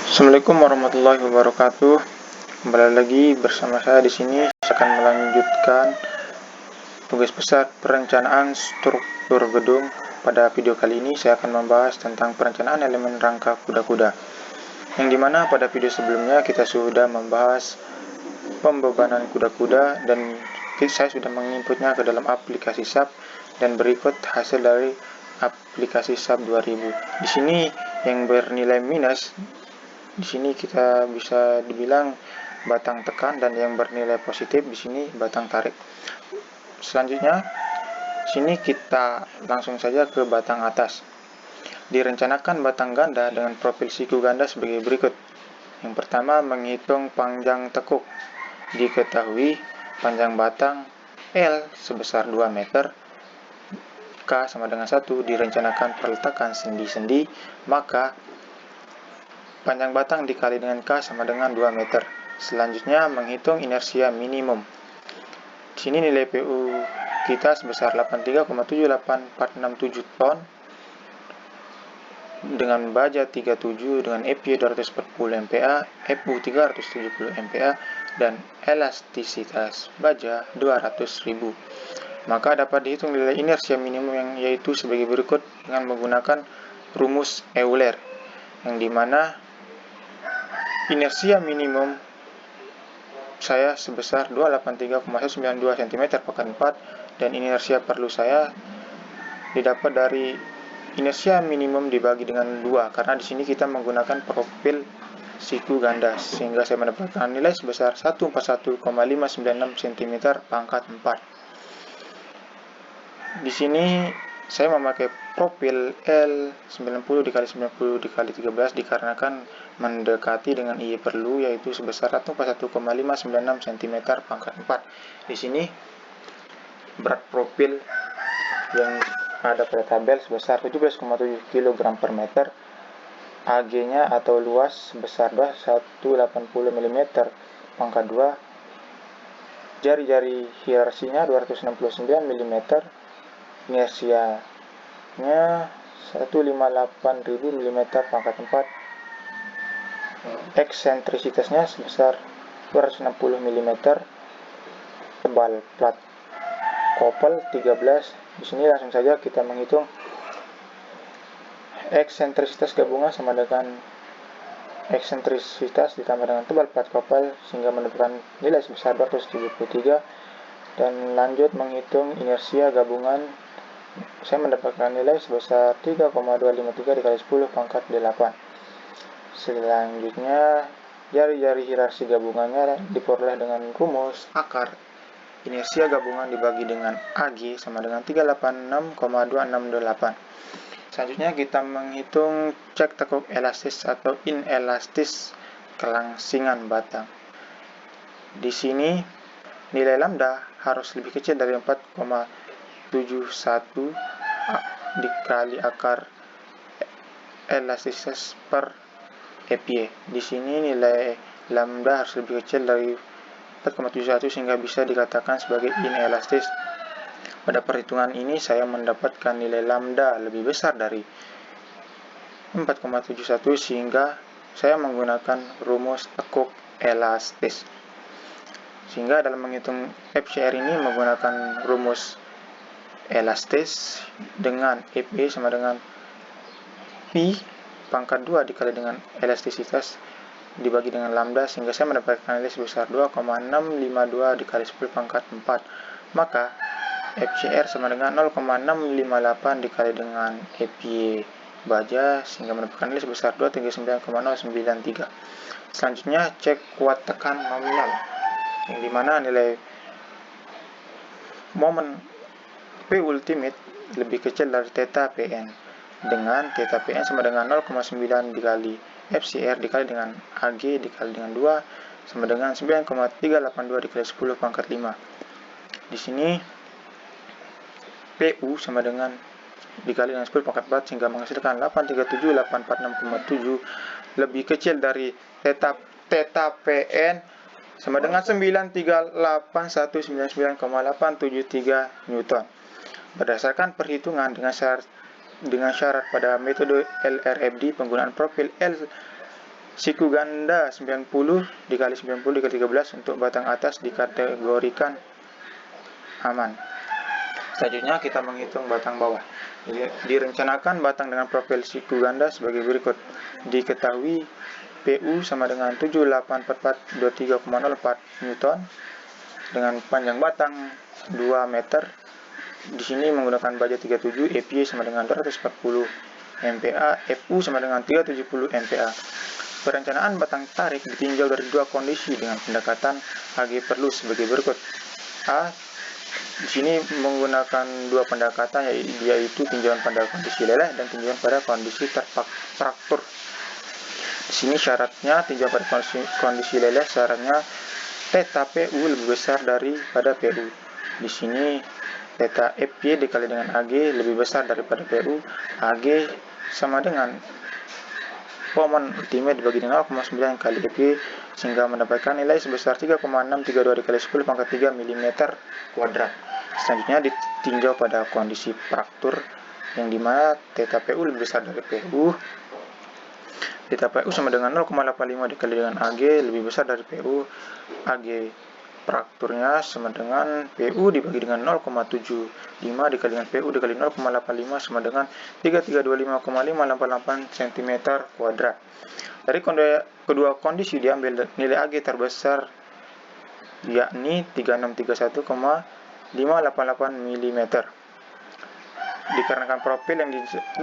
Assalamualaikum warahmatullahi wabarakatuh. Kembali lagi bersama saya di sini. Saya akan melanjutkan tugas besar perencanaan struktur gedung. Pada video kali ini saya akan membahas tentang perencanaan elemen rangka kuda-kuda. Yang dimana pada video sebelumnya kita sudah membahas pembebanan kuda-kuda dan saya sudah menginputnya ke dalam aplikasi SAP dan berikut hasil dari aplikasi SAP 2000. Di sini yang bernilai minus. Di sini kita bisa dibilang batang tekan, dan yang bernilai positif di sini batang tarik. Selanjutnya, sini kita langsung saja ke batang atas. Direncanakan batang ganda dengan profil siku ganda sebagai berikut. Yang pertama, menghitung panjang tekuk. Diketahui panjang batang L sebesar 2 meter, K sama dengan 1, direncanakan perletakan sendi-sendi, maka panjang batang dikali dengan K sama dengan 2 meter. Selanjutnya, menghitung inersia minimum. Di sini nilai PU kita sebesar 83,78467 ton dengan baja 37 dengan EPY 240 MPa, FU 370 MPa, dan elastisitas baja 200.000. Maka dapat dihitung nilai inersia minimum yang yaitu sebagai berikut dengan menggunakan rumus Euler, yang dimana inersia minimum saya sebesar 283,192 cm pekan 4, dan inersia perlu saya didapat dari inersia minimum dibagi dengan 2, karena di sini kita menggunakan profil siku ganda, sehingga saya mendapatkan nilai sebesar 141,596 cm pangkat 4. Di sini saya memakai profil L90 dikali 90 dikali 13 dikarenakan mendekati dengan I perlu, yaitu sebesar 141,596 cm pangkat 4. Di sini berat profil yang ada pada tabel sebesar 17,7 kg per meter, AG-nya atau luas sebesar 180 mm pangkat 2, jari-jari hierarsinya 269 mm, inersianya 158.000 mm pangkat 4, eksentrisitasnya sebesar 260 mm, tebal plat kopel 13. Di sini langsung saja kita menghitung eksentrisitas gabungan sama dengan eksentrisitas ditambah dengan tebal plat kopel, sehingga mendapatkan nilai sebesar 273. Dan lanjut menghitung inersia gabungan, saya mendapatkan nilai sebesar 3,253 dikali 10 pangkat 8. Selanjutnya, jari-jari hierarsi gabungannya diperoleh dengan rumus akar inersia gabungan dibagi dengan AG sama dengan 386,268. Selanjutnya kita menghitung cek tekuk elastis atau inelastis kelangsingan batang. Di sini nilai lambda harus lebih kecil dari 4,71 dikali akar elastisitas per EPY. Di sini nilai lambda harus lebih kecil dari 4,71 sehingga bisa dikatakan sebagai inelastis. Pada perhitungan ini saya mendapatkan nilai lambda lebih besar dari 4,71 sehingga saya menggunakan rumus tekuk elastis. Sehingga dalam menghitung FCR ini menggunakan rumus elastis dengan FE sama dengan Pi pangkat 2 dikali dengan elastisitas dibagi dengan lambda, sehingga saya mendapatkan nilai sebesar 2,652 dikali 10 pangkat 4. Maka FCR sama dengan 0,658 dikali dengan EPY baja, sehingga mendapatkan nilai sebesar 239,093. Selanjutnya cek kuat tekan nominal, yang dimana nilai momen P ultimate lebih kecil dari theta Pn, dengan theta Pn sama dengan 0,9 dikali FCR dikali dengan AG dikali dengan 2 sama dengan 9,382 dikali 10 pangkat 5. Di sini PU sama dengan dikali dengan 10 pangkat 4 sehingga menghasilkan 837.846,7 lebih kecil dari theta Pn sama dengan 938.199,873 Newton. Berdasarkan perhitungan dengan syarat pada metode LRFD, penggunaan profil L Siku ganda 90 dikali 90 dikali 13 untuk batang atas dikategorikan aman. Selanjutnya kita menghitung batang bawah. Direncanakan batang dengan profil siku ganda sebagai berikut. Diketahui PU sama dengan 784423,04 Newton dengan panjang batang 2 meter. Di sini menggunakan baja 37, EPA sama dengan 240 MPa, FU sama dengan 370 MPa. Perencanaan batang tarik ditinjau dari dua kondisi dengan pendekatan AG perlu sebagai berikut. A. Di sini menggunakan dua pendekatan, yaitu tinjauan pada kondisi leleh dan tinjauan pada kondisi terfraktur. Di sini syaratnya tinjauan pada kondisi leleh, syaratnya theta PU lebih besar daripada PU. Di sini theta FY dikali dengan AG lebih besar daripada PU. AG sama dengan common ultimate dibagi dengan 0,9 kali FY, sehingga mendapatkan nilai sebesar 3,632 dikali 10 pangkat 3 mm kuadrat. Selanjutnya ditinjau pada kondisi fraktur, yang dimana theta PU lebih besar dari PU. Theta PU sama dengan 0,85 dikali dengan AG lebih besar dari PU. AG frakturnya sama dengan PU dibagi dengan 0,75 dikali dengan PU dikali 0,85 sama dengan 3325,588 cm kuadrat. Dari kedua kondisi diambil nilai AG terbesar, yakni 3631,588 mm. Dikarenakan profil yang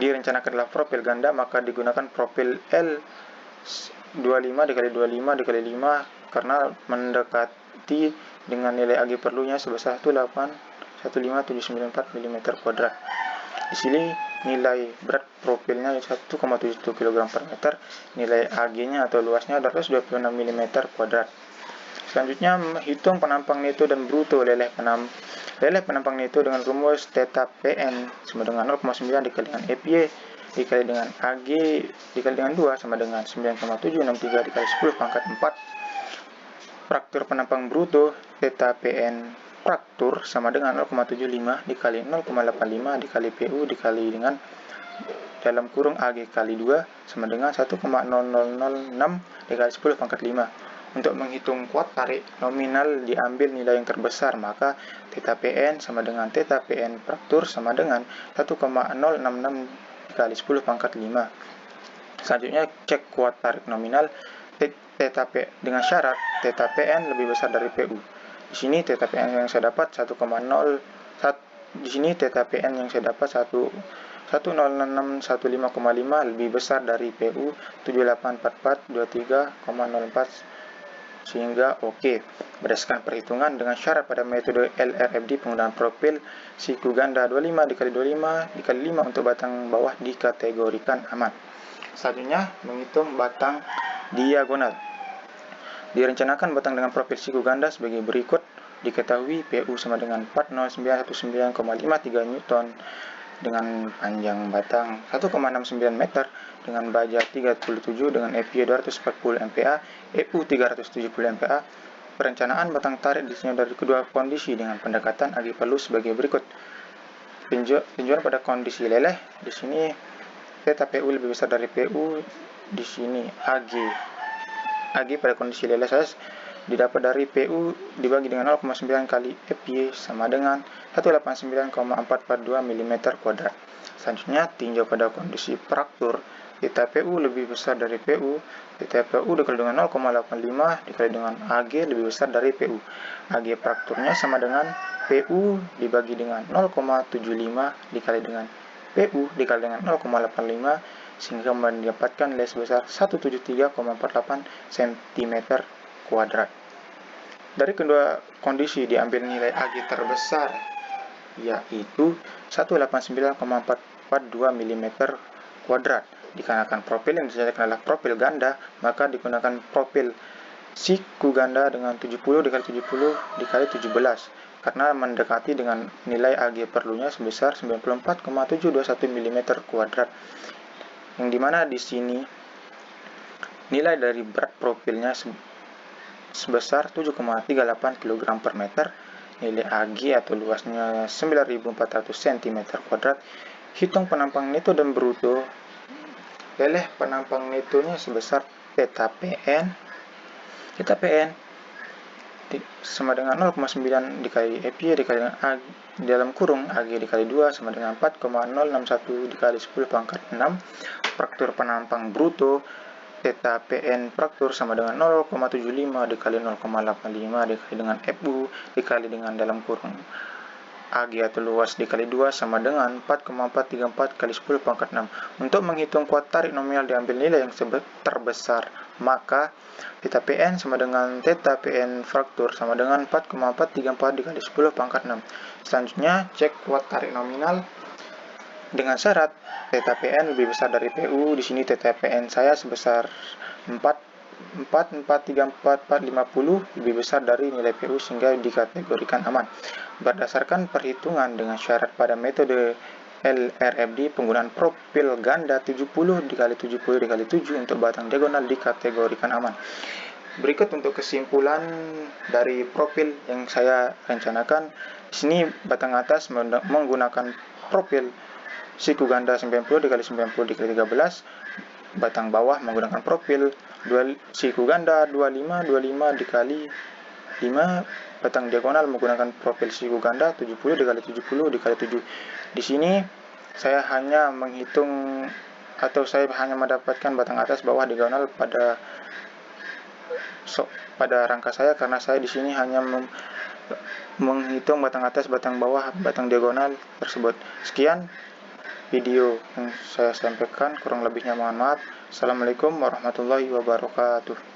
direncanakan adalah profil ganda, maka digunakan profil L25 dikali 25 dikali 5 karena mendekati dengan nilai AG perlunya sebesar 1815794 mm kuadrat. Di sini nilai berat profilnya 1,71 kg per meter, nilai AG-nya atau luasnya 226 mm kuadrat. Selanjutnya menghitung penampang neto dan bruto leleh penampang neto dengan rumus theta PN sama dengan 0,9 dikali dengan FY dikali dengan AG dikali dengan 2 sama dengan 9,763 dikali 10 pangkat 4. Fraktur penampang bruto theta PN fraktur sama dengan 0,75 dikali 0,85 dikali PU dikali dengan dalam kurung AG kali 2 sama dengan 1,0006 dikali 10 pangkat 5. Untuk menghitung kuat tarik nominal diambil nilai yang terbesar, maka theta PN sama dengan theta PN fraktur sama dengan 1,066 dikali 10 pangkat 5. Selanjutnya cek kuat tarik nominal theta P dengan syarat theta PN lebih besar dari PU. Di sini theta PN yang saya dapat 1,0 di sini theta PN yang saya dapat 10615,5 lebih besar dari PU 784423,04, sehingga oke. Berdasarkan perhitungan dengan syarat pada metode LRFD, penggunaan profil siku ganda 25 dikali 25 dikali 5 untuk batang bawah dikategorikan aman. Selanjutnya menghitung batang diagonal. Direncanakan batang dengan profil siku ganda sebagai berikut. Diketahui PU sama dengan 40919,53 Newton dengan panjang batang 1,69 meter dengan baja 37 dengan FY 240 MPa, EU 370 MPa. Perencanaan batang tarik ditinjau dari kedua kondisi dengan pendekatan AG perlu sebagai berikut. Tinjauan pada kondisi leleh, di sini theta PU lebih besar dari PU. Di sini AG pada kondisi leleh saya didapat dari PU dibagi dengan 0,9 kali FY sama dengan 189,442 mm kuadrat. Selanjutnya tinjau pada kondisi fraktur, theta PU lebih besar dari PU, theta PU dikali dengan 0,85 dikali dengan AG lebih besar dari PU. AG frakturnya sama dengan PU dibagi dengan 0,75 dikali dengan PU dikali dengan 0,85 sehingga mendapatkan nilai sebesar 173,48 cm kuadrat. Dari kedua kondisi diambil nilai AG terbesar, yaitu 189,442 mm kuadrat. Dikarenakan profil yang disediakan adalah profil ganda, maka digunakan profil siku ganda dengan 70 dikali 70 dikali 17 karena mendekati dengan nilai AG perlunya sebesar 94,721 mm kuadrat. Yang dimana di sini nilai dari berat profilnya sebesar 7,38 kg per meter, nilai AG atau luasnya 9.400 cm kuadrat. Hitung penampang neto dan bruto. Leleh penampang netonya sebesar theta PN sama dengan 0,9 dikali EPY dikali dengan A dalam kurung AG dikali 2 sama dengan 4,061 dikali 10 pangkat 6 fraktur penampang bruto theta PN fraktur sama dengan 0,75 dikali 0,85 dikali dengan FU dikali dengan dalam kurung AG atau luas dikali 2 sama dengan 4,434 kali 10 pangkat 6. Untuk menghitung kuat tarik nominal diambil nilai yang terbesar, maka theta PN sama dengan theta PN fraktur sama dengan 4,434 dikali 10 pangkat 6. Selanjutnya, cek kuat tarik nominal dengan syarat theta PN lebih besar dari PU. Di sini theta PN saya sebesar 4,434,450 lebih besar dari nilai PU sehingga dikategorikan aman. Berdasarkan perhitungan dengan syarat pada metode LRFD, penggunaan profil ganda 70 dikali 70 dikali 7 untuk batang diagonal dikategorikan aman. Berikut untuk kesimpulan dari profil yang saya rencanakan. Di sini batang atas menggunakan profil siku ganda 90 dikali 90 dikali 13. Batang bawah menggunakan profil siku ganda 25 dikali 5. Batang diagonal menggunakan profil siku ganda 70 dikali 70 dikali 7. Di sini saya hanya menghitung atau saya hanya mendapatkan batang atas bawah diagonal pada rangka saya, karena saya di sini hanya menghitung batang atas, batang bawah, batang diagonal tersebut. Sekian video yang saya sampaikan, kurang lebihnya mohon maaf. Assalamualaikum warahmatullahi wabarakatuh.